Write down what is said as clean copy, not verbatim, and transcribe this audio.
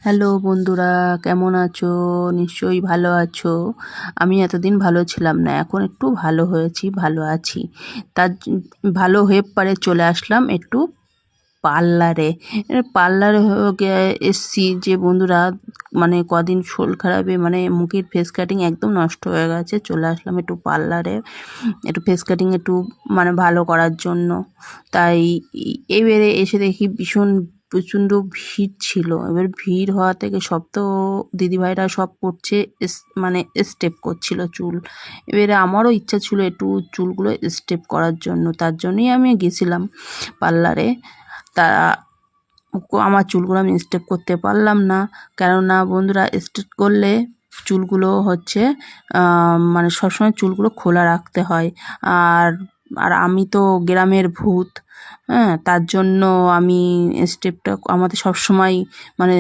Hello বন্ধুরা, কেমন আছো? নিশ্চয়ই ভালো আছো। আমি এতদিন ভালো ছিলাম না, এখন একটু ভালো হয়েছি, ভালো আছি। তার ভালো হয়ে পরে চলে আসলাম একটু পার্লারে। পার্লারে এসছি যে বন্ধুরা, মানে কদিন শরীর খারাপে মানে মুখের ফেস কাটিং একদম নষ্ট হয়ে গেছে। চলে আসলাম একটু পার্লারে, একটু ফেস কাটিং একটু মানে ভালো করার জন্য। তাই এবারে এসে দেখি ভীষণ প্রচণ্ড ভিড় ছিল। এবার ভিড় হওয়া থেকে সব তো দিদিভাইরা সব করছে, মানে স্টেপ করছিল চুল। এবারে আমারও ইচ্ছা ছিল একটু চুলগুলো স্টেপ করার জন্য, তার জন্যই আমি গেছিলাম পার্লারে। তা আমার চুলগুলো আমি স্টেপ করতে পারলাম না, কেননা বন্ধুরা স্টেপ করলে চুলগুলো হচ্ছে মানে সবসময় চুলগুলো খোলা রাখতে হয়। আর আর আমি তো গ্রামের ভূত, হ্যাঁ, তার জন্য আমি স্টেপটা আমাদের সবসময় মানে